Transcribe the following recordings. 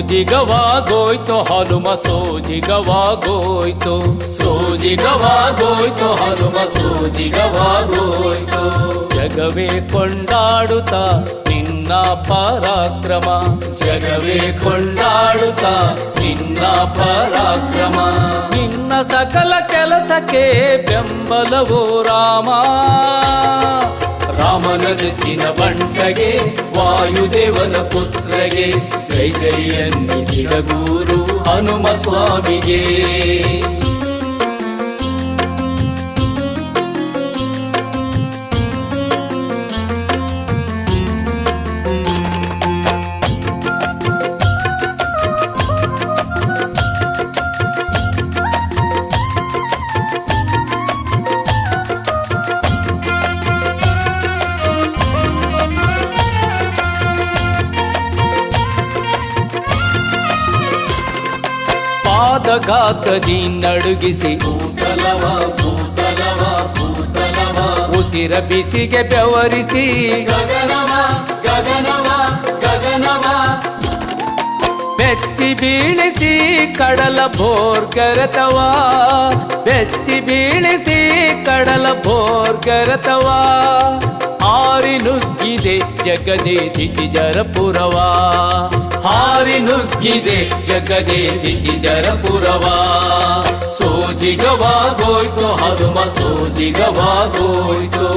ಸೋಜಿಗವಾಗೋಯ್ತು ಹನುಮ ಸೋಜಿಗವಾಗೋಯ್ತು ಸೋಜಿಗವಾಗೋಯ್ತು ಹನುಮ ಸೋಜಿಗವಾಗೋಯ್ತು ಜಗವೇ ಕೊಂಡಾಡುತ್ತಾ ನಿನ್ನ ಪರಾಕ್ರಮ ಜಗವೇ ಕೊಂಡಾಡುತ್ತಾ ನಿನ್ನ ಪರಾಕ್ರಮ ನಿನ್ನ ಸಕಲ ಕೆಲಸಕ್ಕೆ ಬೆಂಬಲವೋ ರಾಮ ರಾಮನ ನೆಚ್ಚಿನ ಬಂಟಗೆ ವಾಯುದೇವನ ಪುತ್ರಗೆ ಜೈ ಜೈ ಎನ್ನಿಡಗೂರು ಹನುಮ ಸ್ವಾಮಿಗೆ ಘಾತದಿ ನಡುಗಿಸಿ ಭೂತಲವ ಭೂತಲವ ಭೂತಲವ ಉಸಿರ ಬಿಸಿಗೆ ಬೆವರಿಸಿ ಗಗನವ ಗಗನವ ಗಗನವ ಬೆಚ್ಚಿ ಬೀಳಿಸಿ ಕಡಲ ಭೋರ್ಗರತವ ಬೆಚ್ಚಿ ಬೀಳಿಸಿ ಕಡಲ ಭೋರ್ಗರತವ ಹಾರಿ ನುಗ್ಗಿದೆ ಜಗದೇ ದಿತಿಜರಪುರವ ಹಾರಿ ನುಗ್ಗಿದೆ ಜಗದೇ ದಿತಿಜರಪುರವ ಸೋಜಿಗವಾಗೋಯ್ತು ಹನುಮ ಸೋಜಿಗವಾಗೋಯ್ತು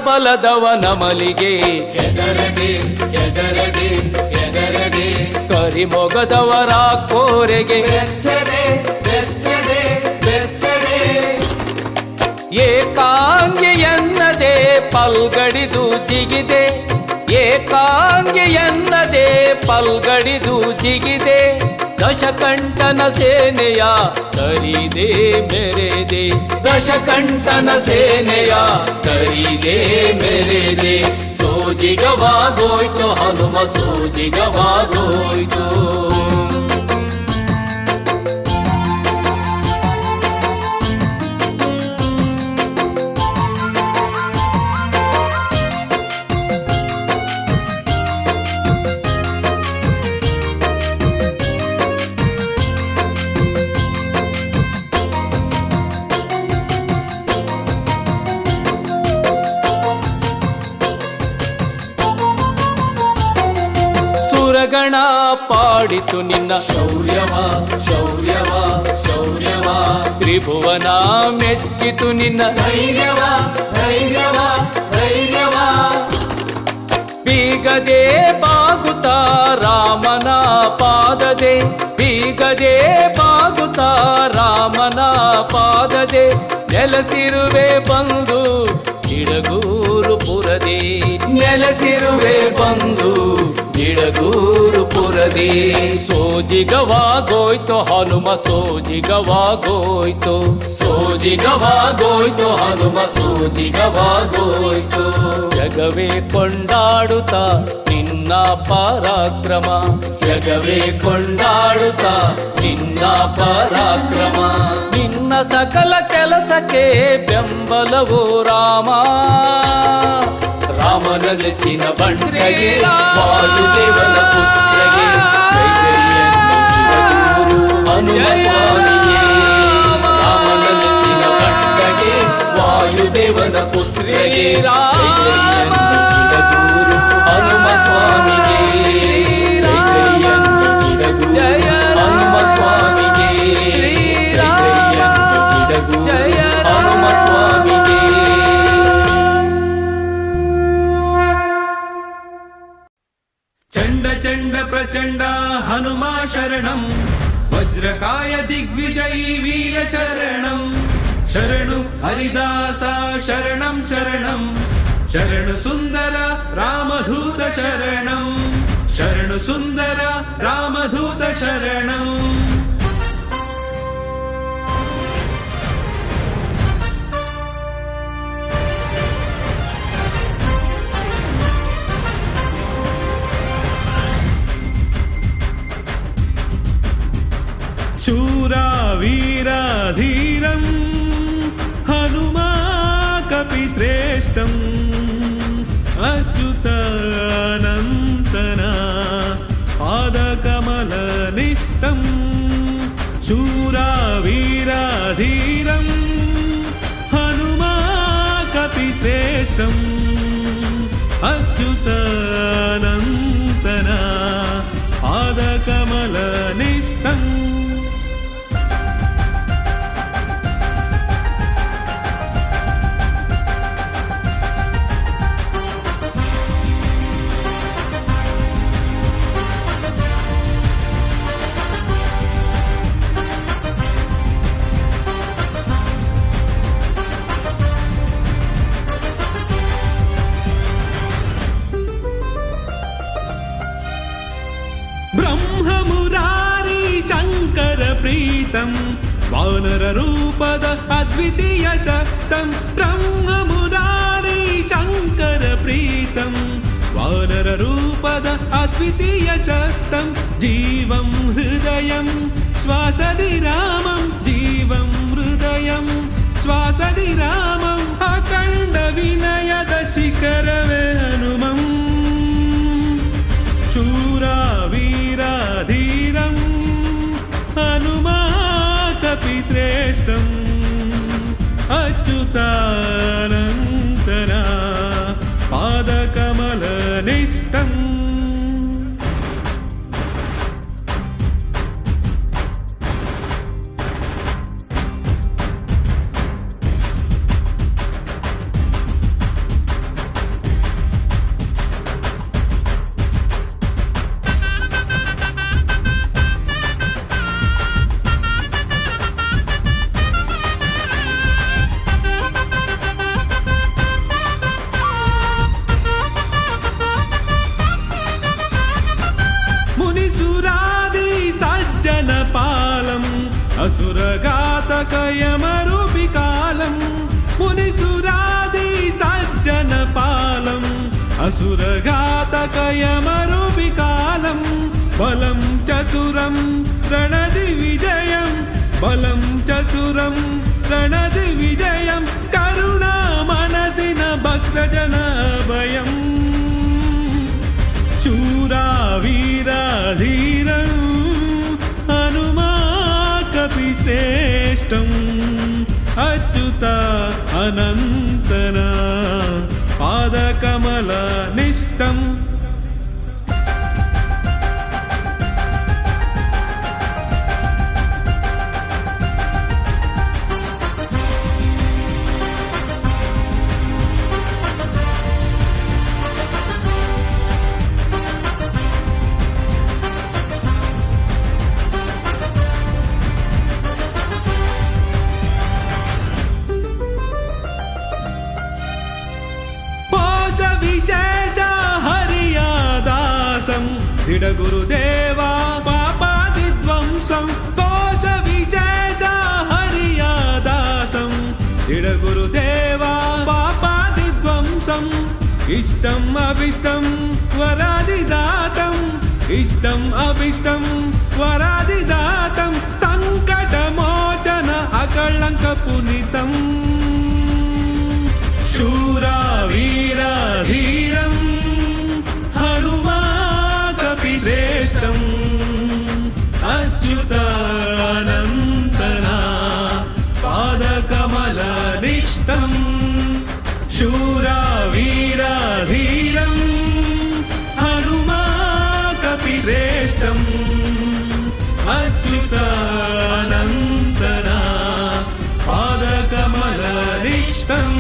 ಬಲದವನ ಮಲಿಗೆ ಎದರದೆ ಎದರದೆ ಎದರದೆ ಕರಿಮೊಗದವರ ಕೋರೆಗೆ ಬೆಚ್ಚದೆ ಬೆಚ್ಚದೆ ಬೆಚ್ಚದೆ ಏಕಾಂಗಿ ಎನ್ನದೆ ಪಲ್ಗಡಿದು ಜಿಗಿದೆ ಏಕಾಂಗಿ ಎನ್ನದೆ ಪಲ್ಗಡಿದು ಜಿಗಿದೆ ದಶಕಂಠನ ಸೇನೆಯ ಕರಿದೆ ಮೆರೆದೆ ದಶಕಂಠನ ಸೇನೆಯ ಕರಿದೆ ಮೆರೆದೆ ಸೋಜಿಗವಾಗೋಯ್ತು ಹನುಮ ಸೋಜಿಗವಾಗೋಯ್ತು ಗಣ ಪಾಡಿತು ನಿನ್ನ ಶೌರ್ಯವ ಶೌರ್ಯವ ಶೌರ್ಯವ ತ್ರಿಭುವನ ಮೆಚ್ಚಿತು ನಿನ್ನ ಧೈರ್ಯವ ಧೈರ್ಯವ ಧೈರ್ಯವ ಬೀಗದೆ ಬಾಗುತ್ತ ರಾಮನ ಪಾದದೆ ಬೀಗದೆ ಬಾಗುತ್ತ ರಾಮನ ಪಾದದೆ ನೆಲೆಸಿರುವೆ ಬಂದು ಗಿಡಗೂರು ಪುರದೆ ನೆಲೆಸಿರುವೆ ಬಂದು ಗಿಡಗೂರು ಪುರದೆ ಸೋಜಿಗವಾಗೋಯ್ತು ಹನುಮ ಸೋಜಿಗವಾಗೋಯ್ತು ಸೋಜಿಗವಾಗೋಯ್ತು ಹನುಮ ಸೋಜಿಗವಾಗೋಯ್ತು ಜಗವೇ ಕೊಂಡಾಡುತ್ತಾ ನಿನ್ನ ಪರಾಕ್ರಮ ಜಗವೇ ಕೊಂಡಾಡುತ್ತಾ ನಿನ್ನ ಪರಾಕ್ರಮ ನಿನ್ನ ಸಕಲ ಕೆಲಸಕ್ಕೆ ಬೆಂಬಲವೋ ರಾಮ ರಾಮನ ನೆಚ್ಚಿನ ಬಂಟಗೆ ವಾಯುದೇವನ ಪುತ್ರಗೆ ಜೈ ಜೈ ಎನ್ನುತ್ತಿರಗೂರು ಹನುಮ ಸ್ವಾಮಿಗೆ ರಾಮನ ನೆಚ್ಚಿನ ಬಂಟಗೆ ವಾಯುದೇವನ ಪುತ್ರಗೆ ಜೈ ಜೈ ಎನ್ನುತ್ತಿರಗೂರು ಹನುಮ ಸ್ವಾಮಿಗೆ ಜೈ ಜೈ ಎನ್ನುತ್ತಿರಗೂರು चण्ड प्रचण्ड हनुमा शरणं वज्रकाय दिग्विजयी वीर शरणं शरणु हरिदासा शरणं शरणं शरणु सुन्दर रामदूत शरणं शरणु सुन्दर रामदूत शरणं शूरा वीरा धीरं हनुमा कपिश्रेष्ठम् अच्युतानन्तना पादकमलनिष्ठं शूरा वीरा धीरं हनुमा कपिश्रेष्ठम् अच्युतानन्तना पादकमलनिष्ठम् ब्रह्ममुरारी शङ्कर प्रीतं वानर रूपद अद्वितीय शक्तं ब्रह्ममुरारी शङ्कर प्रीतं वानर रूपद अद्वितीय शक्तं जीवं हृदयं श्वासदि रामं जीवं हृदयं श्वासदि रामम् अखण्ड विनयद शिखरवे हनुमम् शूरा वीरा धीरं हनुमा कपिश्रेष्ठम् अच्युतानन्तना पादकमलनिष्ठम् असुरघातकयमरूपिकालं मुनिसुरादि सज्जनपालम् असुरघातकयमरूपिकालं बलं चतुरं रणदिविजयं बलं चतुरं रणदिविजयं करुणा मनसिन भक्तजन भयं शूरा वीरा धीरं हनुमा कपिश्रेष्ठम् अच्युता अनन्तना पादकमलनिष्ठम् विशेष हरियादासं दृढ गुरुदेवा पापादिध्वंसं कोश विशेष हरियादासं दृढ गुरुदेवा पापादिध्वंसम् इष्टम् अभिष्टं वरादिदातम् इष्टम् अभिष्टं वरादिदातं सङ्कटमोचन अकलङ्क पुनीतम् शूरा वीरा धीरं हनुमा कपिश्रेष्ठम् अच्युतानन्तना पादकमलनिष्ठम् शूरा वीरा धीरं हनुमा कपिश्रेष्ठम् अच्युतानन्तना पादकमलनिष्ठम्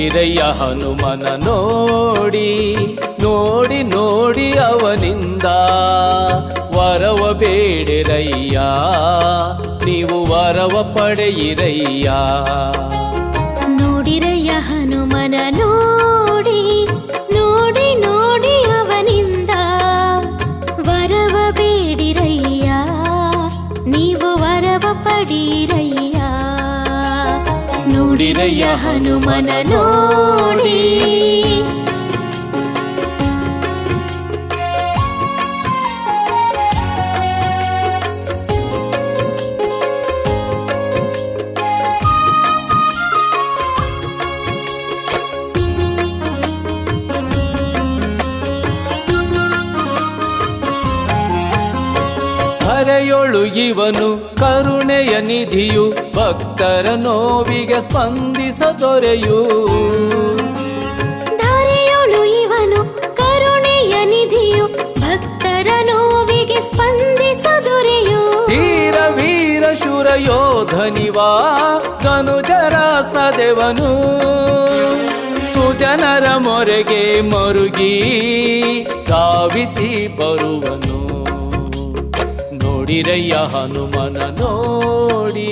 ನೋಡಿರಯ್ಯ ಹನುಮನ ನೋಡಿ ನೋಡಿ ನೋಡಿ ಅವನಿಂದ ವರವ ಬೇಡಿರಯ್ಯ, ನೀವು ವರವ ಪಡೆಯಿರಯ್ಯ. ನೋಡಿರಯ್ಯ ಹನುಮನ ನೋಡಿ ನೋಡಿ ನೋಡಿ ಅವನಿಂದ ವರವ ಬೇಡಿರಯ್ಯ, ನೀವು ವರವ ಪಡೀರಯ್ಯ. ನೋಡಿರಯ್ಯ ಹನುಮನ ನೋಡಿ. ಧರೆಯೊಳು ಇವನು ಕರುಣೆಯ ನಿಧಿಯು, ಭಕ್ತರ ನೋವಿಗೆ ಸ್ಪಂದಿಸದೊರೆಯು. ಧರೆಯೊಳು ಇವನು ಕರುಣೆಯ ನಿಧಿಯು, ಭಕ್ತರ ನೋವಿಗೆ ಸ್ಪಂದಿಸದೊರೆಯು. ಧೀರ ವೀರ ಶೂರ ಯೋಧನಿವಾ ಧನುಜರ ಸದೆವನು, ಸುಜನರ ಮೊರೆಗೆ ಮರುಗಿ ಧಾವಿಸಿ ಬರುವನು. ನೋಡಿರಯ್ಯ ಹನುಮನ ನೋಡಿ.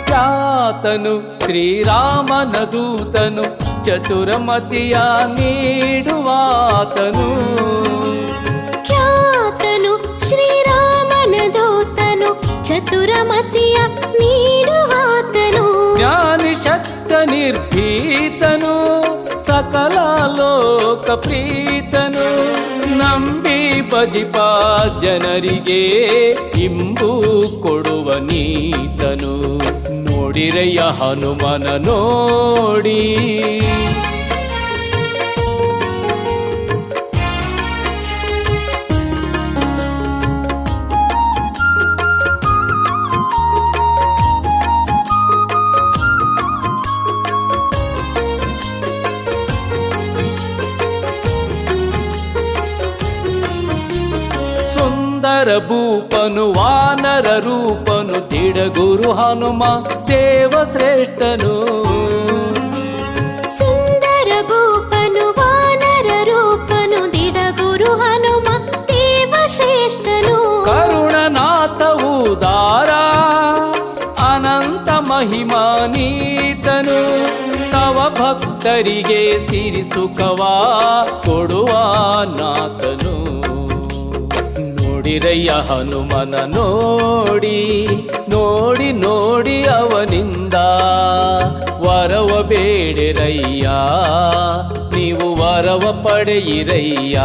ಖ್ಯಾತನು ಶ್ರೀರಾಮನ ದೂತನು, ಚತುರಮತಿಯ ನೀಡುವಾತನು. ಖ್ಯಾತನು ಶ್ರೀರಾಮನ ದೂತನು, ಚತುರಮತಿಯ ನೀಡುವಾತನು. ಜ್ಞಾನಿ ಶಕ್ತ ನಿರ್ಭೀತನು, ಸಕಲ ಲೋಕ ಪ್ರೀತನು. ನಂಬಿ ಭಜಿಪ ಜನರಿಗೆ ಇಂಬು ಕೊಡುವ ನೀತನು. ನೋಡಿರಯ್ಯ ಹನುಮನ ನೋಡಿ. ಸುಂದರ ಭೂಪನು ವಾನರ ರೂಪನು, ದಿಡಗುರು ಹನುಮ ದೇವ ಶ್ರೇಷ್ಠನು. ಸುಂದರ ಭೂಪನು ವಾನರ ರೂಪನು, ದಿಡಗುರು ಹನುಮ ದೇವ ಶ್ರೇಷ್ಠನು. ಕರುಣನಾಥ ಉದಾರ ಅನಂತ ಮಹಿಮಾನೀತನು, ತವ ಭಕ್ತರಿಗೆ ಸಿರಿ ಸುಖವಾ ಕೊಡುವ ನಾಥನು. ನೋಡಿರಯ್ಯ ಹನುಮನ ನೋಡಿ ನೋಡಿ ನೋಡಿ ಅವನಿಂದ ವರವ ಬೇಡಿರಯ್ಯ, ನೀವು ವರವ ಪಡೆಯಿರಯ್ಯ.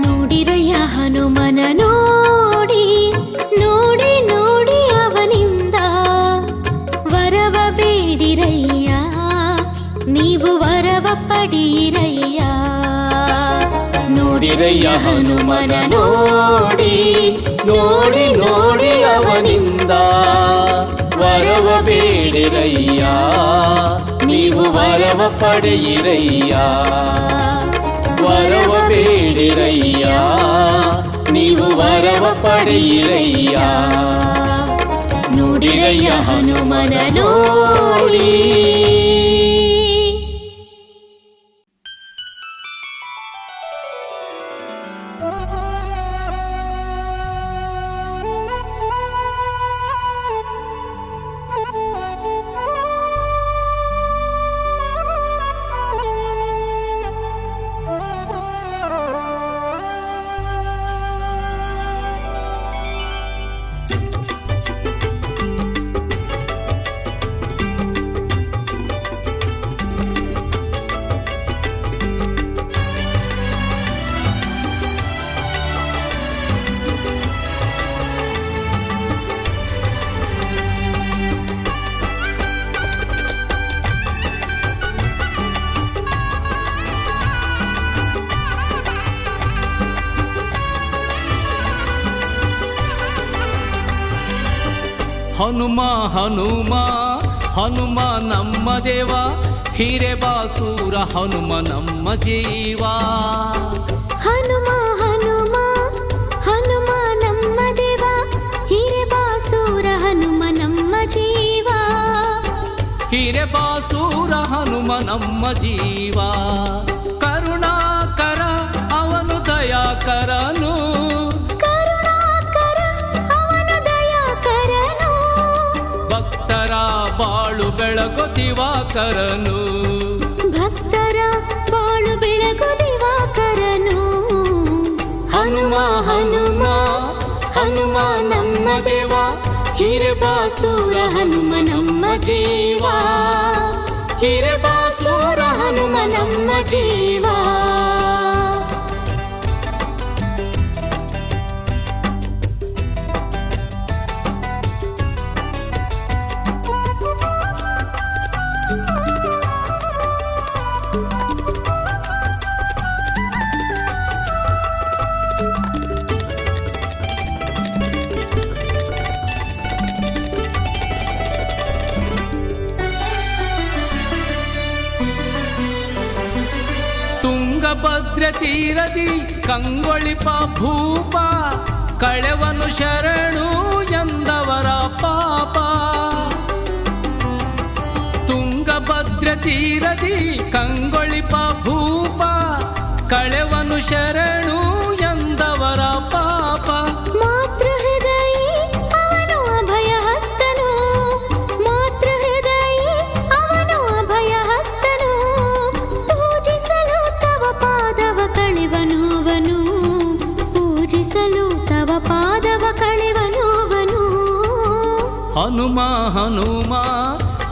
ನೋಡಿರಯ್ಯ ಹನುಮನ ನೋಡಿ ನೋಡಿ ನೋಡಿ ಅವನಿಂದ ವರವ ಬೇಡಿರಯ್ಯ, ನೀವು ವರವ ಪಡೀರಯ್ಯ. ನೋಡಿರಯ್ಯ ಹನುಮನ ನೋಡಿ ನೋಡಿ ನೋಡಿ ಅವನಿಂದ ವರವ ಬೇಡಿರಯ್ಯ, ನೀವು ವರವ ಪಡೆಯಿರಯ್ಯ. ವರವ ಬೇಡಿರಯ್ಯ, ನೀವು ವರವ ಪಡೆಯಿರಯ್ಯ. ನೋಡಿರಯ್ಯ ಹನುಮನ ನೋಡಿ. ಹನುಮ ಹನುಮ ಹನುಮ ನಮ್ಮ ದೇವ ಹಿರೇಬಾಸೂರ ಹನುಮ ನಮ್ಮ ಜೀವ ಹನುಮ ಹನುಮ ಹನುಮ ನಮ್ಮ ದೇವ ಹಿರೇಬಾಸೂರ ಹನುಮ ನಮ್ಮ ಜೀವ ಹಿರೇಬಾಸೂರ ಹನುಮ ನಮ್ಮ ಜೀವ ಕರುಣಾಕರ ಅವನು ದಯಾಕರನು ಕರುಣಾಕರ ಅವನು ದಯಾಕರನು ಭಕ್ತರ ಬಾಳು ಬೆಳಗು ದಿವಾಕರನು ಭಕ್ತರ ಬಾಳು ಬೆಳಗು ದಿವಾಕರನು ಹನುಮ ಹನುಮ ಹನುಮ ನಮ್ಮ ದೇವ ಹಿರೇಬಾಸೂರ ಹನುಮ ನಮ್ಮ ಜೀವ ಹಿರೇಬಾಸೂರ ಹನುಮ ನಮ್ಮ ಜೀವ ತುಂಗಭದ್ರ ತೀರದಿ ಕಂಗೊಳಿಪ ಭೂಪ ಕಳೆವನು ಶರಣು ಎಂದವರ ಪಾಪ ತುಂಗಭದ್ರ ತೀರದಿ ಕಂಗೊಳಿಪ ಭೂಪ ಕಳೆವನು ಶರಣು ಎಂದವರ ಪಾಪ ಮಾತೃ ಹೃದಯಿ ಅವನು ಅಭಯ ಹಸ್ತನು ಮಾತೃ ಹೃದಯಿ ಅವನು ಅಭಯ ಹಸ್ತನು ಪೂಜಿಸಲು ತವ ಪಾದವ ಕಳೆವನುವನು ಪೂಜಿಸಲು ತವ ಪಾದವ ಕಳೆವನುವನು ಹನುಮ ಹನುಮ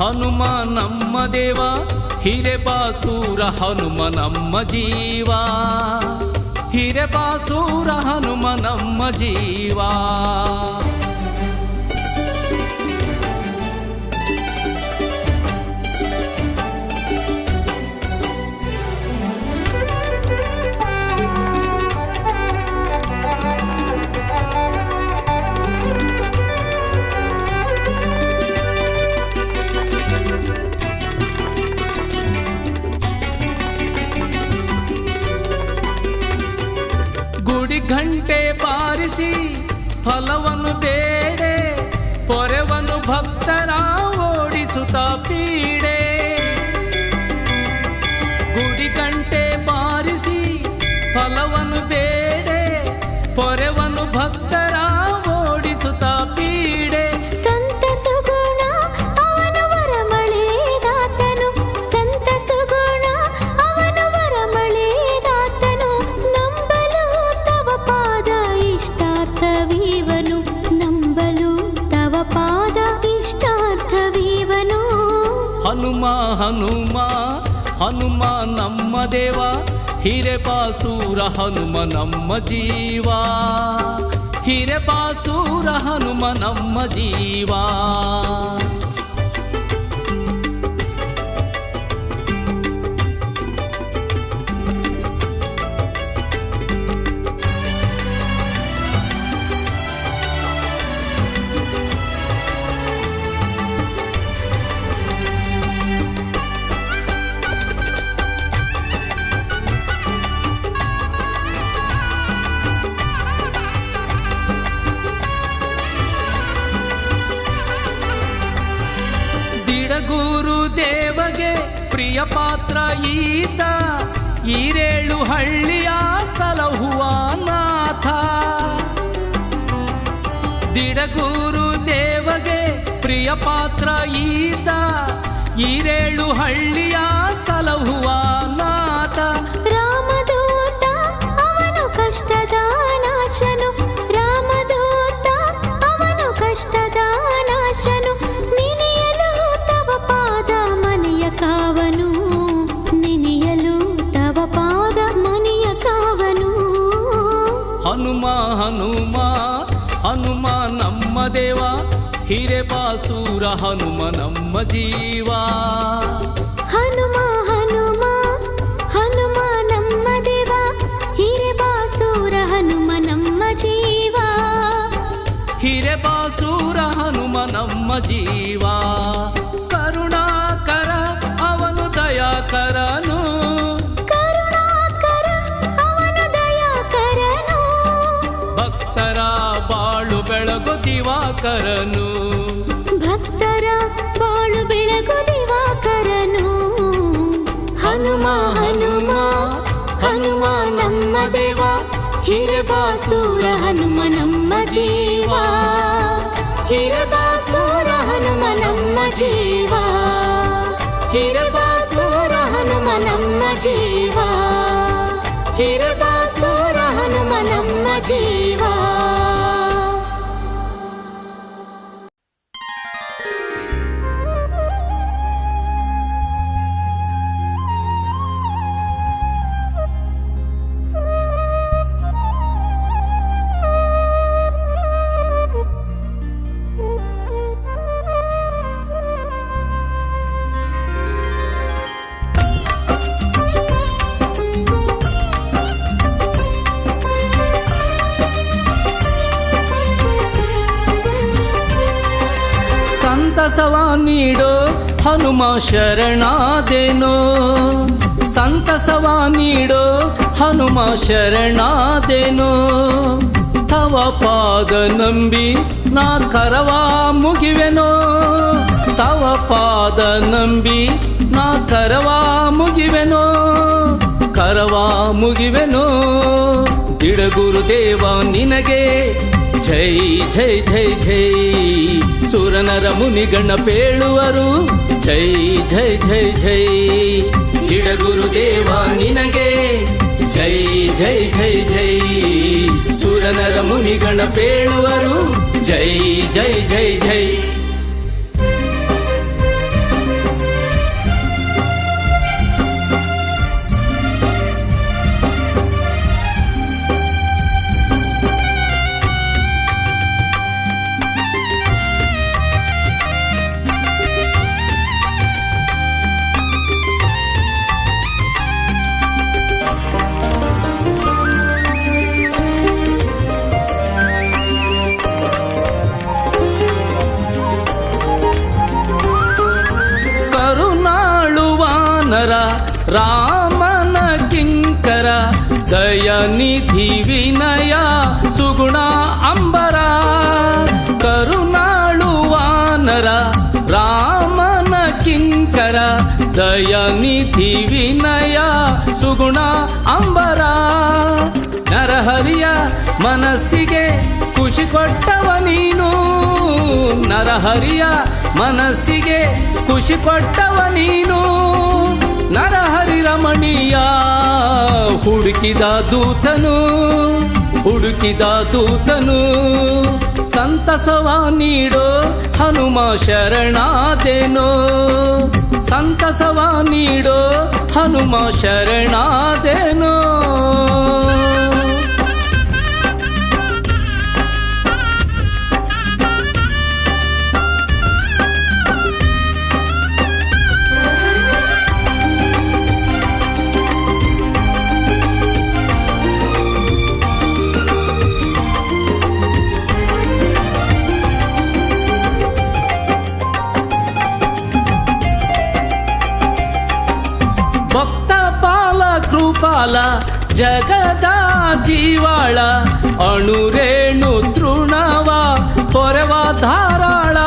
ಹನುಮ ನಮ್ಮ ದೇವ ಹಿರೇಬಾಸೂರ ಹನುಮ ನಮ್ಮ ಜೀವ ಹಿರೇಬಾಸೂರ ಹನುಮ ನಮ್ಮ ಜೀವ ಗುಡಿ ಘಂಟೆ ಬಾರಿಸಿ ಫಲವನ್ನು ಬೇಡೆ ಪೊರೆವನು ಭಕ್ತರ ಓಡಿಸುತ್ತ ಪೀಡೆ ಗುಡಿ ಗಂಟೆ ಬಾರಿಸಿ ಫಲವನ್ನು ಬೇಡೆ ಪೊರೆವನು ಭಕ್ತರ ಓಡಿಸುತ್ತ ಪೀಡೆ ಸಂತ ಸುಗುಣ ಅವನು ವರಮಳೆದಾತನು ಸಂತ ಸುಗುಣ ಅವನು ವರಮಳೆದಾತನು ನಂಬಲು ತವ ಪಾದ ಇಷ್ಟಾರ್ಥವೀವನು ನಂಬಲು ತವ ಪಾದ ಇಷ್ಟಾರ್ಥವೀವನು ಹನುಮ ಹನುಮ ಹನುಮ ನಮ್ಮ ದೇವ ಹಿರೇಬಾಸೂರ ಹನುಮ ನಮ್ಮ ಜೀವ ಹಿರೇಬಾಸೂರ ಹನುಮ ನಮ್ಮ ಜೀವ ಗುರು ದೇವಗೆ ಪ್ರಿಯ ಪಾತ್ರ ಈತ ಈರೇಳು ಹಳ್ಳಿಯ ಸಲಹುವ ನಾಥ ದಿಡಗೂರು ದೇವಗೆ ಪ್ರಿಯ ಪಾತ್ರ ಈತ ಈರೇಳು ಹಳ್ಳಿಯ ಸಲಹುವ ನಾಥ ರಾಮದೂತ ಅವನು ಕಷ್ಟದ ನಾಶನು ರಾಮದೂತ ಅವನು ಕಷ್ಟದ ನಾಶನು ನಿನೆಯಲು ತವ ಪಾದ ಮನೆಯ ಕಾವನು ನಿನೆಯಲು ತವ ಪಾದ ಮನೆಯ ಕಾವನು ಹನುಮ ಹನುಮ ಹನುಮ ನಮ್ಮ ದೇವ ಹಿರೇಬಾಸೂರ ಹನುಮ ನಮ್ಮ ಜೀವ ಹನುಮ ಹನುಮ ಹನುಮ ನಮ್ಮ ದೇವ ಹಿರೇಬಾಸೂರ ಹನುಮ ನಮ್ಮ ಜೀವ ಹಿರೇಬಾಸೂರ ಹನುಮ ನಮ್ಮ ಜೀವ. ಕರುಣಾಕರ ಅವನು ದಯಾಕರನು, ಕರುಣಾಕರ ಅವನು ದಯಾಕರನು, ಭಕ್ತರ ಬಾಳು ಬೆಳಗು ದಿವಾಕರನು, ಭಕ್ತರ ಬಾಳು ಬೆಳಗು ದಿವಾಕರನು. ಹನುಮ ಹನುಮ ಹನುಮ ನಮ್ಮ ದೇವ, ಹಿರಬಾಸೂರ ಹನುಮ ನಮ್ಮ ಜೀವ, ಹಿರಬಾಸೂರ ಹನುಮ ನಮ್ಮ ಜೀವ, ಹಿರಬಾಸೂರ ಹನುಮ ನಮ್ಮ ಜೀವ, ಹಿರಬಾಸೂರ ಹನುಮ ನಮ್ಮ ಜೀವ. ಸಂತಸವ ನೀಡೋ ಹನುಮ ಶರಣಾದೇನೋ, ಸಂತಸವ ನೀಡೋ ಹನುಮ ಶರಣಾದೇನೋ. ತವ ಪಾದ ನಂಬಿ ನಾ ಕರವ ಮುಗಿವೆನೋ, ತವ ಪಾದ ನಂಬಿ ನಾ ಕರವ ಮುಗಿವೆನೋ, ಕರವ ಮುಗಿವೆನೋ. ಬಿಡಗುರುದೇವ ನಿನಗೆ ಜೈ ಜೈ ಜೈ ಜೈ, ಸುರನರ ಮುನಿಗಣ ಪೇಳುವರು ಜೈ ಜೈ ಜೈ ಜೈ. ಬಿಡಗುರುದೇವ ನಿನಗೆ ಜೈ ಜೈ ಜೈ ಜೈ, ಸುರನರ ಮುನಿಗಣ ಪೇಳುವರು ಜೈ ಜೈ ಜೈ ಜೈ. ರಾಮನ ಕಿಂಕರ ದಯನಿಧಿ ವಿನಯ ಸುಗುಣ ಅಂಬರ, ಕರುಣಾಳು ವಾನರ ರಾಮನ ಕಿಂಕರ ದಯನಿಧಿ ವಿನಯ ಸುಗುಣ ಅಂಬರ. ನರಹರಿಯ ಮನಸ್ಸಿಗೆ ಖುಷಿ ಕೊಟ್ಟವ ನೀನು, ನರಹರಿಯ ಮನಸ್ಸಿಗೆ ಖುಷಿ ಕೊಟ್ಟವ ನೀನು. ನರಹರಿ ರಮಣೀಯ ಹುಡುಕಿದ ದೂತನು, ಹುಡುಕಿದ ದೂತನು. ಸಂತಸವ ನೀಡೋ ಹನುಮ ಶರಣಾದೇನೋ, ಸಂತಸವ ನೀಡೋ ಹನುಮ ಶರಣಾದೇನೋ. ಕೃಪಾಲ ಜಗದ ಜೀವಾಳ, ಅಣುರೇಣು ತೃಣವ ಪೊರೆವ ಧಾರಾಳ.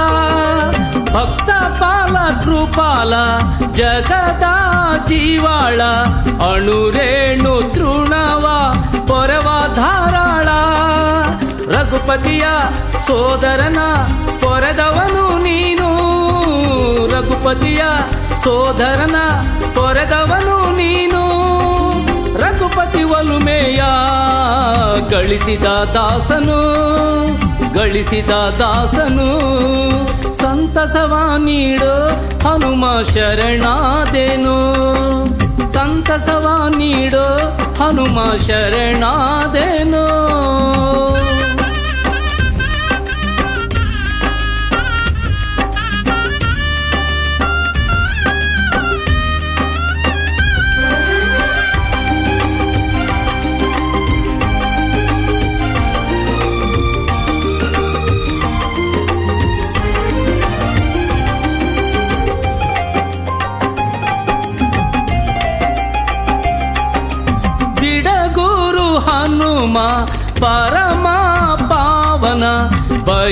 ಭಕ್ತ ಪಾಲ ಕೃಪಾಲ ಜಗದ ಜೀವಾಳ, ಅಣುರೇಣು ತೃಣವ ಪೊರೆವ ಧಾರಾಳ. ರಘುಪತಿಯ ಸೋದರನ ಪೊರೆದವನು ನೀನು, ರಘುಪತಿಯ ಸೋದರನ ಪೊರೆದವನು ನೀನು. ರಘುಪತಿ ಒಲುಮೆಯ ಗಳಿಸಿದ ದಾಸನು, ಗಳಿಸಿದ ದಾಸನು. ಸಂತಸವ ನೀಡೋ ಹನುಮ ಶರಣಾದೇನೋ, ಸಂತಸವ ನೀಡೋ ಹನುಮ ಶರಣಾದೇನೋ.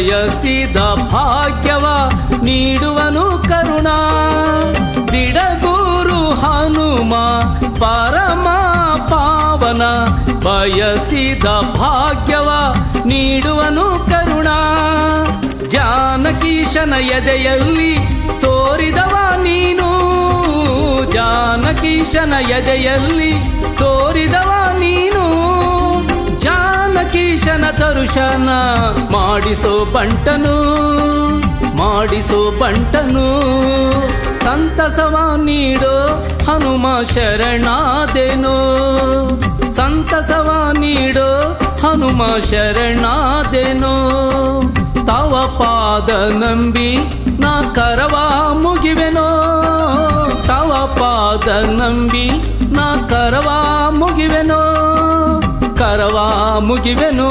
ಬಯಸಿದ ಭಾಗ್ಯವ ನೀಡುವನು ಕರುಣಾ. ಬಿಡಗೂರು ಹನುಮ ಪರಮ ಪಾವನ, ಬಯಸಿದ ಭಾಗ್ಯವ ನೀಡುವನು ಕರುಣಾ. ಜಾನಕೀಶನ ಎದೆಯಲ್ಲಿ ತೋರಿದವ ನೀನು, ಜಾನಕೀಶನ ಎದೆಯಲ್ಲಿ ತೋರಿದವ ನೀನು. ಜಾನಕೀಶನ ದರ್ಶನ ಮಾಡಿಸೋ ಬಂಟನು, ಮಾಡಿಸೋ ಬಂಟನು. ಸಂತಸವ ನೀಡೋ ಹನುಮ ಶರಣಾದೆನೋ, ಸಂತಸವ ನೀಡೋ ಹನುಮ ಶರಣಾದೆನೋ. ತವ ಪಾದ ನಂಬಿ ನಾ ಕರವ ಮುಗಿವೆನೋ, ತವ ಪಾದ ನಂಬಿ ನಾ ಕರವ ಮುಗಿವೆನೋ, ಕರವ ಮುಗಿವೆನೋ.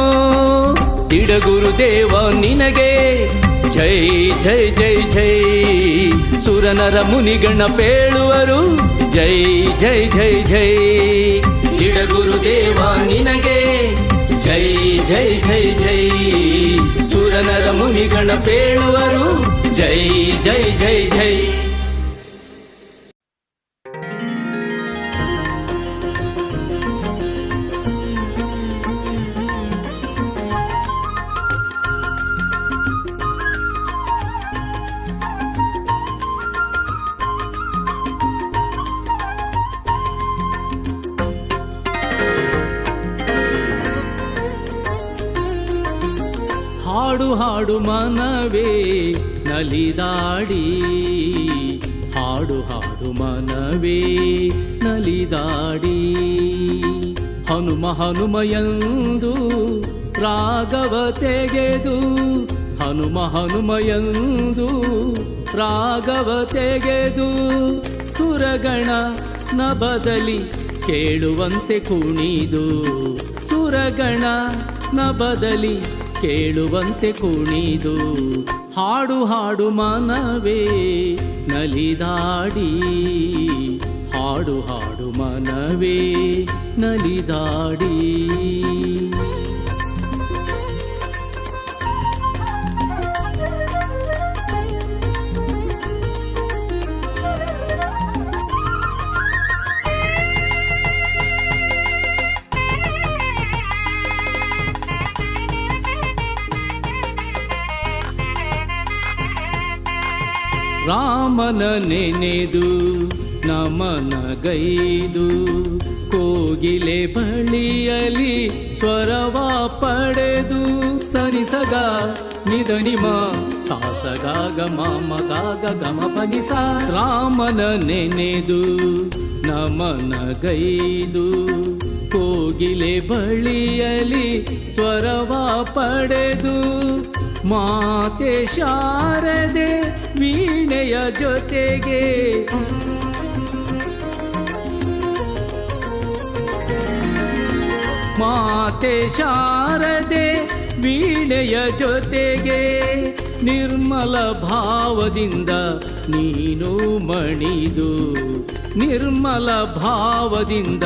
ಬಿಡಗುರುದೇವ ನಿನಗೆ ಜೈ ಜೈ ಜೈ ಜೈ. ಸುರನರ ಮುನಿಗಣ ಪೇಳುವರು ಜೈ ಜೈ ಜೈ ಜೈ. ಬಿಡಗುರುದೇವ ನಿನಗೆ ಜೈ ಜೈ ಜೈ ಜೈ. ಸುರನರ ಮುನಿಗಣ ಪೇಳುವರು ಜೈ ಜೈ ಜೈ ಜೈ. ಹಾಡು ಹಾಡು ಮನವೇ ನಲಿದಾಡಿ, ಹಾಡು ಹಾಡು ಮನವೇ ನಲಿದಾಡಿ. ಹನುಮ ಹನುಮ ಎಂದು ರಾಗವ ತೆಗೆದು, ಹನುಮ ಹನುಮ ಎಂದು ರಾಗವ ತೆಗೆದು. ಸುರಗಣ ನ ಬದಲಿ ಕೇಳುವಂತೆ ಕುಣಿದು, ಸುರಗಣ ನ ಬದಲಿ ಕೇಳುವಂತೆ ಕುಣಿದು. ಹಾಡು ಹಾಡು ಮನವೇ ನಲಿದಾಡಿ, ಹಾಡು ಹಾಡು ಮನವೇ ನಲಿದಾಡಿ. ರಾಮನ ನೆನೆದು ನಮನಗೈದು, ಕೋಗಿಲೆ ಬಳಿಯಲಿ ಸ್ವರವ ಪಡೆದು. ಸರಿಸಗ ನಿಧನಿಮ ಸಾಸಗಾಗ ಮಾಮಗಾಗ ಗಮ ಪನಿಸ. ರಾಮನ ನೆನೆದು ನಮನಗೈದು, ಕೋಗಿಲೆ ಬಳಿಯಲಿ ಸ್ವರವ ಪಡೆದು. ಮಾತೆ ಶಾರದೆ ವೀಣೆಯ ಜೊತೆಗೆ, ಮಾತೆ ಶಾರದೆ ವೀಣೆಯ ಜೊತೆಗೆ. ನಿರ್ಮಲ ಭಾವದಿಂದ ನೀನು ಮಣಿದು, ನಿರ್ಮಲ ಭಾವದಿಂದ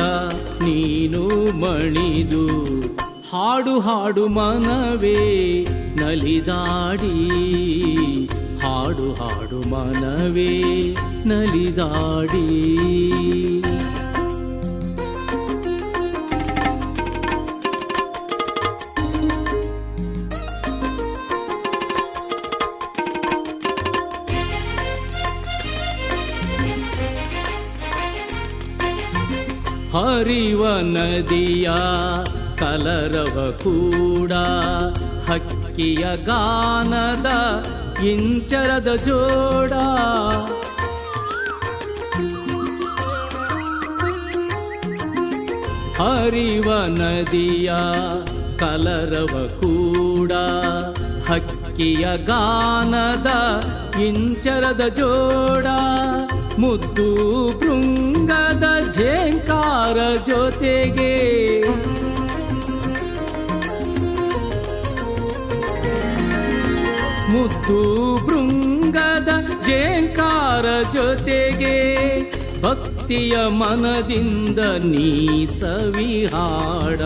ನೀನು ಮಣಿದು. ಹಾಡು ಹಾಡು ಮನವೇ ನಲಿದಾಡಿ, ಹಾಡು ಹಾಡು ಮನವೇ ನಲಿದಾಡಿ. ಹರಿವ ನದಿಯ ಕಲರವ ಕೂಡ, ಹಕ್ಕಿಯ ಗಾನದ ಇಂಚರದ ಜೋಡ. ಹರಿವ ನದಿಯ ಕಲರವ ಕೂಡ, ಹಕ್ಕಿಯ ಗಾನದ ಇಂಚರದ ಜೋಡ. ಮುದ್ದು ಭೃಂಗದ ಝೇಂಕಾರ ಜೊತೆಗೆ, ಮುದ್ದು ಭೃಂಗದ ಝೇಂಕಾರ ಜೊತೆಗೆ. ಭಕ್ತಿಯ ಮನದಿಂದ ನೀ ಸವಿಹಾಡ,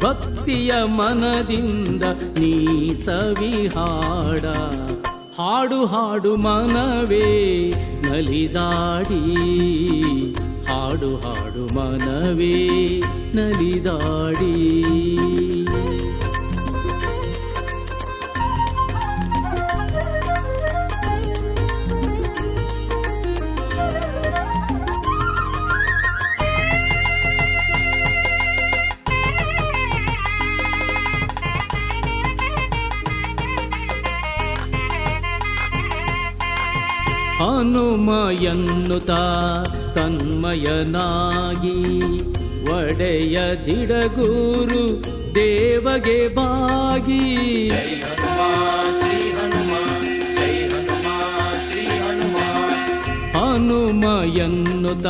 ಭಕ್ತಿಯ ಮನದಿಂದ ನೀ ಸವಿಹಾಡ ಹಾಡು ಹಾಡು ಮನವೇ ನಲಿದಾಡಿ ಹಾಡು ಹಾಡು ಮನವೇ ನಲಿದಾಡಿ ಹನುಮ ಎನ್ನುತ್ತ ತನ್ಮಯನಾಗಿ ಒಡೆಯ ದಿಡಗೂರು ದೇವಗೆ ಬಾಗಿ ಹನುಮ ಎನ್ನುತ್ತ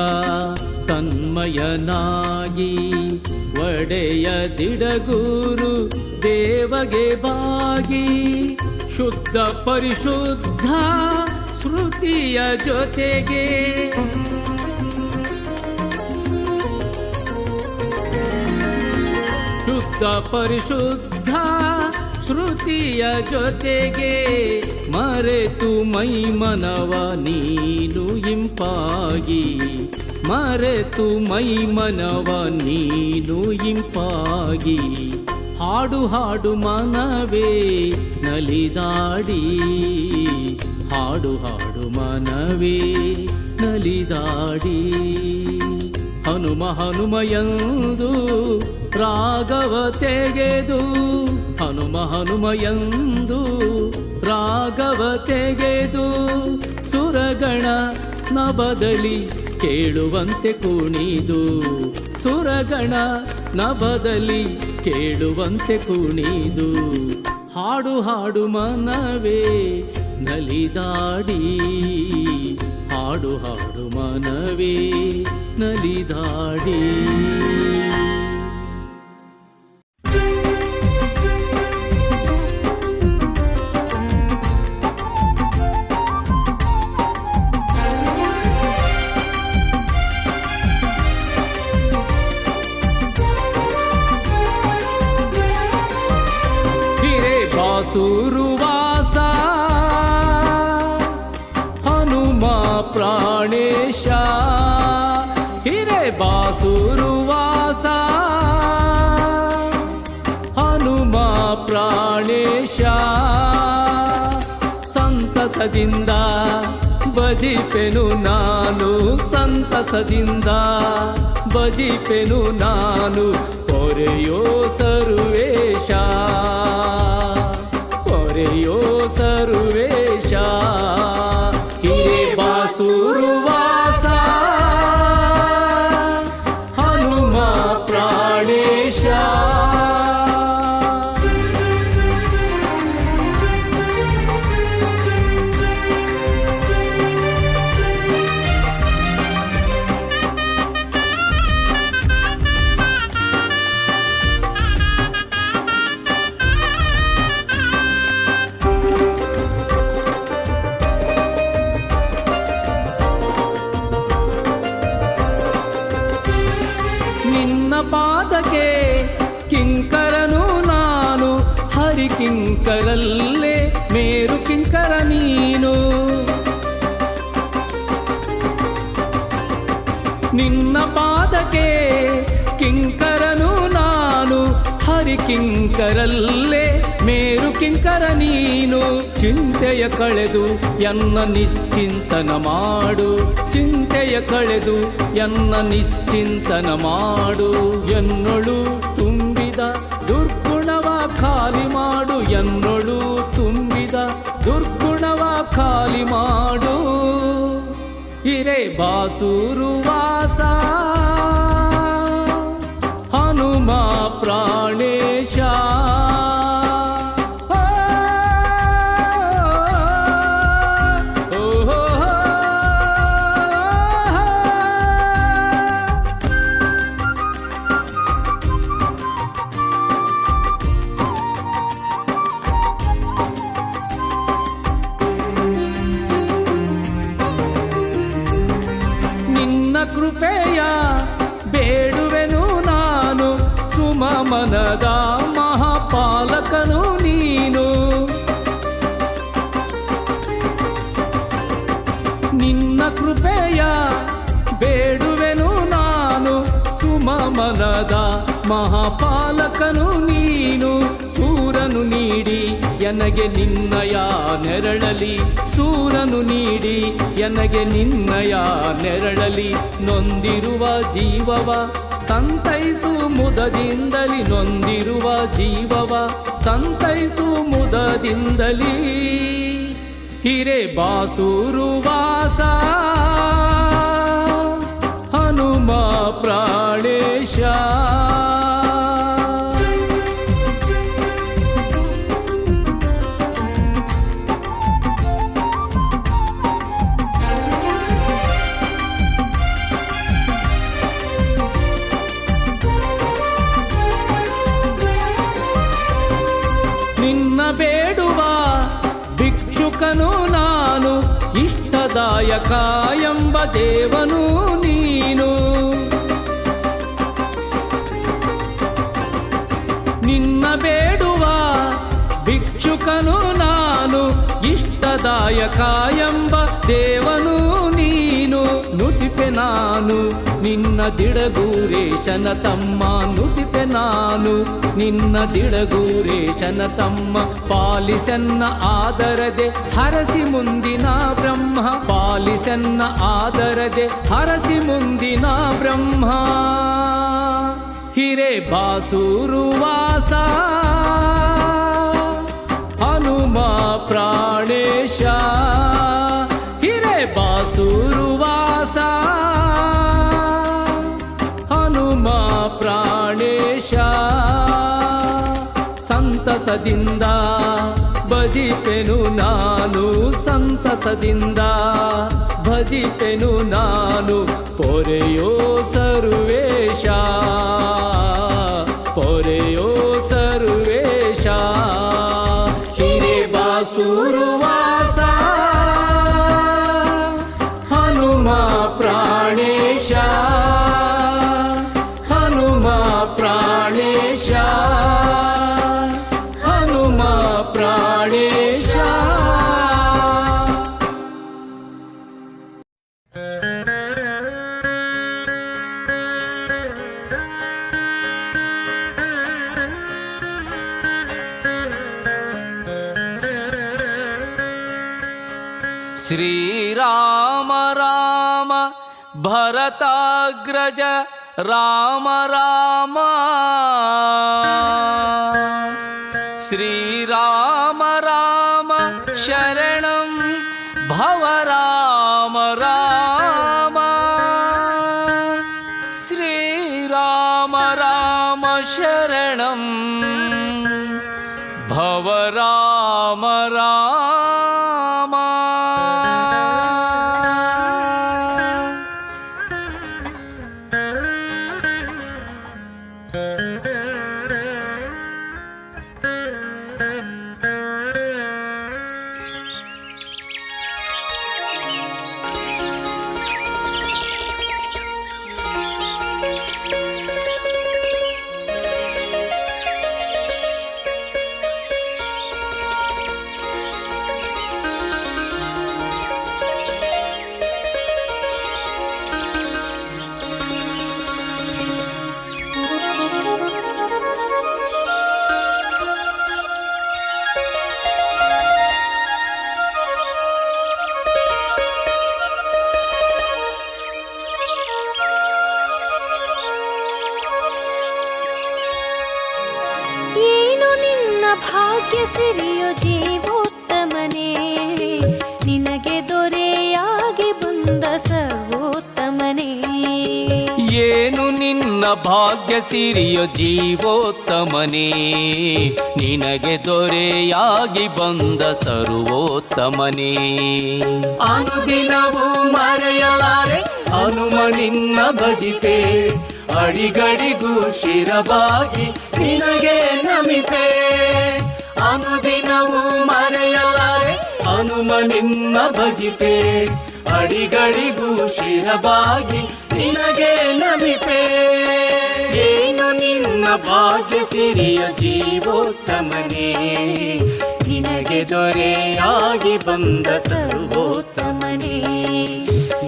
ತನ್ಮಯನಾಗಿ ಒಡೆಯ ದಿಡಗೂರು ದೇವಗೆ ಬಾಗಿ ಶುದ್ಧ ಪರಿಶುದ್ಧ ಶ್ರುತಿಯ ಜೊತೆಗೆ ಶುದ್ಧ ಪರಿಶುದ್ಧ ಶ್ರುತಿಯ ಜೊತೆಗೆ ಮರೆತು ಮೈ ಮನವ ನೀನು ಇಂಪಾಗಿ ಮರೆತು ಮೈ ಮನವ ನೀನು ಇಂಪಾಗಿ ಹಾಡು ಹಾಡು ಮನವೇ ನಲಿದಾಡಿ ಹಾಡು ಹಾಡು ಮನವೇ ನಲಿದಾಡಿ ಹನುಮ ಹನುಮ ಎಂದು ರಾಗವ ತೆಗೆದು ಹನುಮ ಹನುಮ ಎಂದು ರಾಗವ ತೆಗೆದು ಸುರಗಣ ನಭದಲ್ಲಿ ಕೇಳುವಂತೆ ಕುಣಿದು ಸುರಗಣ ನಭದಲ್ಲಿ ಕೇಳುವಂತೆ ಕುಣಿದು ಹಾಡು ಹಾಡು ಮನವೇ ನಲಿದಾಡಿ ಹಾಡು ಹಾಡು ಮನವೇ ನಲಿದಾಡಿ ಸುರುವಾಸ ಹನುಮ ಪ್ರಾಣೇಶ ಹಿರೇ ಬಾಸುರುವಾಸ ಹನುಮ ಪ್ರಾಣೇಶ ಸಂತಸದಿಂದ ಭಜಿಪೆನು ನಾನು ಸಂತಸದಿಂದ ಭಜಿಪೆನು ನಾನು ಪೊರೆಯೋ ಸರ್ವೇಶ ಪೊರೆಯೋ ಸರ್ವೇಶ ಹಿರೇ ಬಾಸುರುವಾಸ ಹನುಮ ಪ್ರಾಣೇಶ ಪಾದಕ್ಕೆ ಕಿಂಕರನು ನಾನು ಹರಿ ಕಿಂಕರಲ್ಲೇ ಮೇರು ಕಿಂಕರ ನೀನು ನಿನ್ನ ಪಾದಕ್ಕೆ ಕಿಂಕರನು ನಾನು ಹರಿ ಕಿಂಕರಲ್ಲೇ ಮೇರು ಕಿಂಕರ ನೀನು ಚಿಂತೆಯ ಕಳೆದು ಎನ್ನ ನಿಶ್ಚಿಂತನ ಮಾಡು ಚಿಂತೆಯ ಕಳೆದು ಎನ್ನ ನಿಶ್ಚಿಂತನ ಮಾಡು ಎನ್ನೊಳು ತುಂಬಿದ ದುರ್ಗುಣವ ಖಾಲಿ ಮಾಡು ಎನ್ನೊಳು ತುಂಬಿದ ದುರ್ಗುಣವ ಖಾಲಿ ಮಾಡು ಹಿರೇ ಬಾಸುರುವಾಸ ಹನುಮ ಪ್ರಾಣೇಶ ನೀಡಿ ಎನಗೆ ನಿನ್ನಯ ನೆರಳಲಿ, ಸೂರನು ನೀಡಿ ಎನಗೆ ನಿನ್ನಯ ನೆರಳಲಿ. ನೊಂದಿರುವ ಜೀವವ ಸಂತೈಸು ಮುದದಿಂದಲಿ, ನೊಂದಿರುವ ಜೀವವ ಸಂತೈಸು ಮುದದಿಂದಲಿ. ಹಿರೇ ಬಾಸೂರು ವಾಸ ಹನುಮ ಪ್ರಾಣೇಶ. ನಿನ್ನ ಬೇಡುವ ಭಿಕ್ಷುಕನು ನಾನು, ಇಷ್ಟದಾಯಕ ಎಂಬ ದೇವನು ನೀನು. ನಿನ್ನ ಬೇಡುವ ಭಿಕ್ಷುಕನು ನಾನು, ಇಷ್ಟದಾಯಕ ಎಂಬ ದೇವನು ನೀನು. ನುತಿಪೆ ನಾನು ನಿನ್ನ ದಿಡಗೂರೇಶನ ತಮ್ಮ, ನುತಿಪೆ ನಾನು ನಿನ್ನ ದಿಡಗೂರೇಶನ ತಮ್ಮ. ಪಾಲಿಸನ್ನ ಆದರದೆ ಹರಸಿ ಮುಂದಿನ ಬ್ರಹ್ಮ, ಪಾಲಿಸನ್ನ ಆದರದೆ ಹರಸಿ ಮುಂದಿನ ಬ್ರಹ್ಮ. ಹಿರೇ ಬಾಸೂರು ವಾಸ ಹನುಮ ಪ್ರಾಣೇಶ. ಹಿರೇ ಬಾಸೂರು ವಾಸ ಹನುಮ ಪ್ರಾಣೇಶ. ಸಂತಸದಿಂದ ಭಜಿಪೆನು ನಾನು, ಸಂತಸದಿಂದ ಭಜಿಪೆನು ನಾನು. ಪೊರೆಯೋ ಸರ್ವೇಶ, ಪೊರೆಯೋ ಸರ್ವೇಶ. ಹಿರೇ ಬಾಸೂರು ವಾಸ ಹನುಮ ಪ್ರಾಣೇಶ, ಹನುಮ ಪ್ರಾಣೇಶ, ಹನುಮ ಪ್ರಾಣೇಶ. ಶ್ರೀರಾಮ ರಾಮ ಭರತಾಗ್ರಜ ರಾಮ ರಾಮ. ಶ್ರೀರಾಮ ರಾಮ ಶರಣಂ ಭವ ರಾಮ ರಾಮ. ಶ್ರೀರಾಮ ರಾಮ ಶರಣಂ ಭವ ರಾಮ ರಾಮ. ಭಾಗ್ಯ ಸಿರಿಯೋ ಜೀವೋತ್ತಮನೇ, ನಿನಗೆ ದೊರೆಯಾಗಿ ಬಂದ ಸರ್ವೋತ್ತಮನೇ. ಏನು ನಿನ್ನ ಭಾಗ್ಯ ಸಿರಿಯೋ ಜೀವೋತ್ತಮನೇ, ನಿನಗೆ ದೊರೆಯಾಗಿ ಬಂದ ಸರ್ವೋತ್ತಮನೇ. ಅನುದಿನವೂ ಮರೆಯಲಾರೆ ಹನುಮ ನಿನ್ನ ಭಜಿಪೆ, ಅಡಿಗಡಿಗೂ ಶಿರಬಾಗಿ ನಿನಗೆ ನಮಿಪೆ. ಅನುದಿನವೂ ಮರೆಯಲಾರೆ ಹನುಮ ನಿನ್ನ ಭಜಿಪೆ, ಅಡಿಗಡಿಗೂ ಶಿರಬಾಗಿ ನಿನಗೆ ನಮಿಪೆ. ಏನು ನಿನ್ನ ಭಾಗ್ಯ ಸಿರಿಯ ಜೀವೋತ್ತಮನೇ, ನಿನಗೆ ದೊರೆಯಾಗಿ ಬಂದ ಸರ್ವೋತ್ತಮನೇ,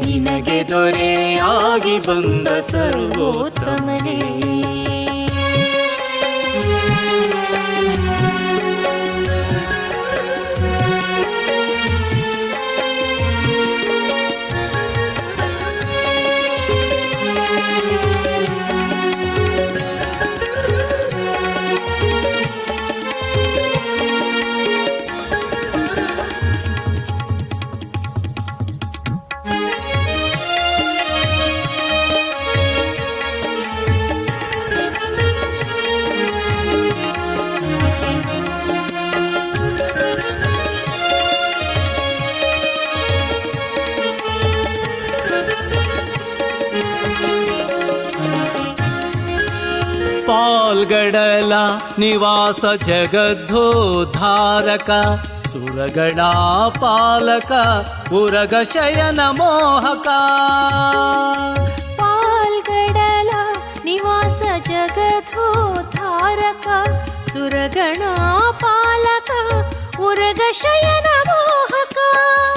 ನಿನಗೆ ದೊರೆಯಾಗಿ ಬಂದ ಸರ್ವೋತ್ತಮನೇ. ಪಾಲ್ಗಡಲ ನಿವಾಸ ಜಗದ್ಧೋದ್ಧಾರಕ ಸುರಗಣ ಪಾಲಕ ಉರಗ ಶಯನ ಮೋಹಕ ಪಾಲ್ಗಡಲ ನಿವಾಸ ಜಗದ್ಧೋದ್ಧಾರಕ ಸುರಗಣ ಪಾಲಕ ಉರಗ ಶಯನ ಮೋಹಕ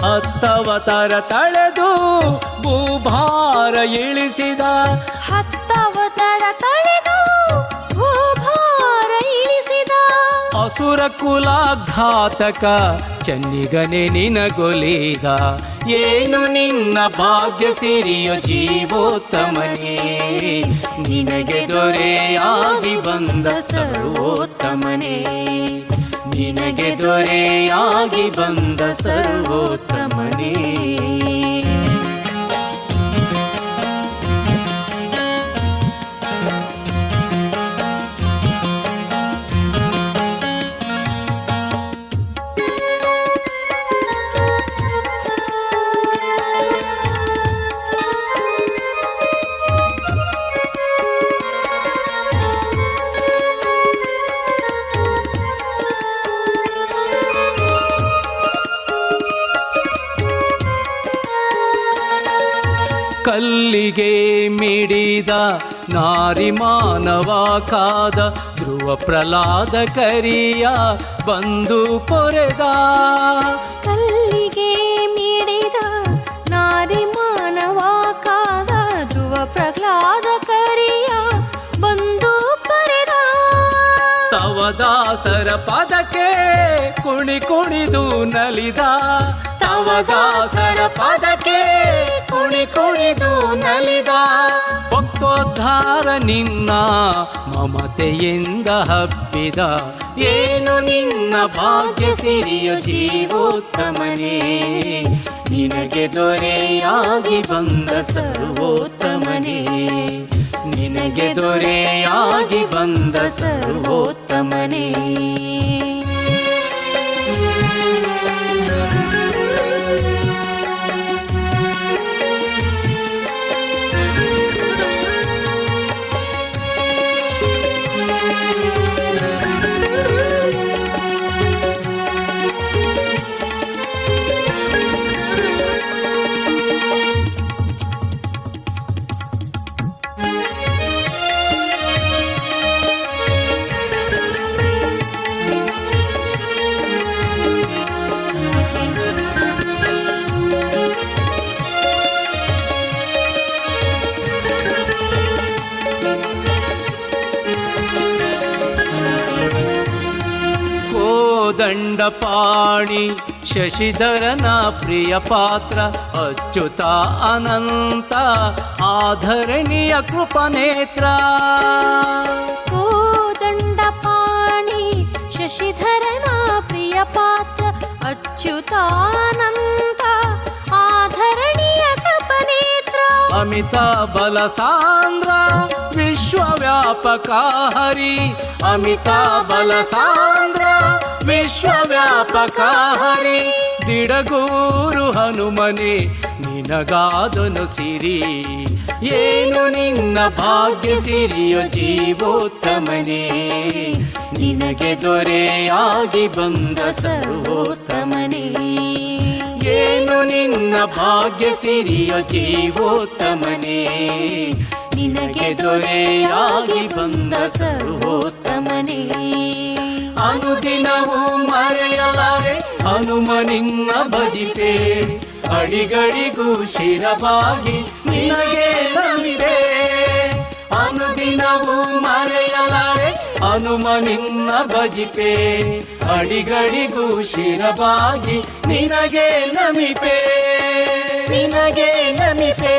ಹತ್ತವತರ ತಳೆದು ಭೂಭಾರ ಇಳಿಸಿದ ಹತ್ತವತರ ತಳೆದು ಭೂಭಾರ ಇಳಿಸಿದ ಅಸುರ ಕುಲಘಾತಕ ಚೆನ್ನಿಗನೆ ನಿನಗೊಲಿದ ಏನು ನಿನ್ನ ಭಾಗ್ಯ ಸಿರಿಯೋ ಜೀವೋತ್ತಮನೇ ನಿನಗೆ ದೊರೆಯಾಗಿ ಬಂದ ಸರ್ವೋತ್ತಮನೇ ನಿನಗೆ ದೊರೆಯಾಗಿ ಬಂದ ಸರ್ವೋತ್ತಮನೇ ಕಲ್ಲಿಗೆ ಮಿಡಿದ ನಾರಿ ಮಾನವ ಕಾದ ಧ್ರುವ ಪ್ರಹ್ಲಾದ ಕರಿಯ ಬಂದು ಪೊರೆದ ಕಲ್ಲಿಗೆ ಮಿಡಿದ ನಾರಿ ಮಾನವ ಕಾದ ಧ್ರುವ ಪ್ರಹ್ಲಾದ ಕರಿಯ ಬಂದು ಪೊರೆದ ತವ ದಾಸರ ಪದಕ್ಕೆ ಕುಣಿ ಕುಣಿದು ನಲಿದ ತವ ದಾಸರ ಪದಕ್ಕೆ ಕುಣಿ ಕುಣಿದು ನಲಿದ ಭಕ್ತೋದ್ಧಾರ ನಿನ್ನ ಮಮತೆಯಿಂದ ಹಬ್ಬಿದ ಏನು ನಿನ್ನ ಭಾಗ್ಯ ಸಿರಿಯೋ ಜೀವೋತ್ತಮನೇ ನಿನಗೆ ದೊರೆಯಾಗಿ ಬಂದ ಸರ್ವೋತ್ತಮನೇ ನಿನಗೆ ದೊರೆಯಾಗಿ ಬಂದ ಸರ್ವೋತ್ತಮನೇ ದಂಡಪಾಣಿ ಶಶಿಧರನ ಪ್ರಿಯ ಪಾತ್ರ ಅಚ್ಯುತ ಅನಂತ ಆಧರಣೀಯ ಕೃಪನೇತ್ರ ಕೋದಂಡಪಾಣಿ ಶಶಿಧರನ ಪ್ರಿಯ ಪಾತ್ರ ಅಚ್ಯುತಾನಂತ ಆಧರಣೀಯ ಕೃಪನೇತ್ರ ಅಮಿತ ಬಲ ಸಾಂದ್ರ ವಿಶ್ವವ್ಯಾಪಕ ಹರಿ ಅಮಿತ ಬಲ ಸಾಂದ್ರ ವಿಶ್ವವ್ಯಾಪಕ ಹರಿ ದಿಡಗೂರು ಹನುಮನೆ ನಿನಗಾದನು ಸಿರಿ ಏನು ನಿನ್ನ ಭಾಗ್ಯ ಸಿರಿಯೋ ಜೀವೋತ್ತಮನೇ ನಿನಗೆ ದೊರೆಯಾಗಿ ಬಂದ ಸರ್ವೋತ್ತಮನೇ ಏನು ನಿನ್ನ ಭಾಗ್ಯ ಸಿರಿಯೋ ಜೀವೋತ್ತಮನೇ ನಿನಗೆ ದೊರೆಯಾಗಿ ಬಂದ ಸರ್ವೋತ್ತಮನೇ ಅನುದಿನವೂ ಮರೆಯಲಾರೆ ಹನುಮ ನಿನ್ನ ಭಜಿಪೆ ಅಡಿಗಡಿಗೂ ಶಿರಬಾಗಿ ನಿನಗೆ ನಮಿದೆ ಅನುದಿನವೂ ಮರೆಯಲಾರೆ ಹನುಮ ನಿನ್ನ ಭಜಿಪೆ ಅಡಿಗಡಿಗೂ ಶಿರಬಾಗಿ ನಿನಗೆ ನಮಿಪೆ ನಿನಗೆ ನಮಿಪೆ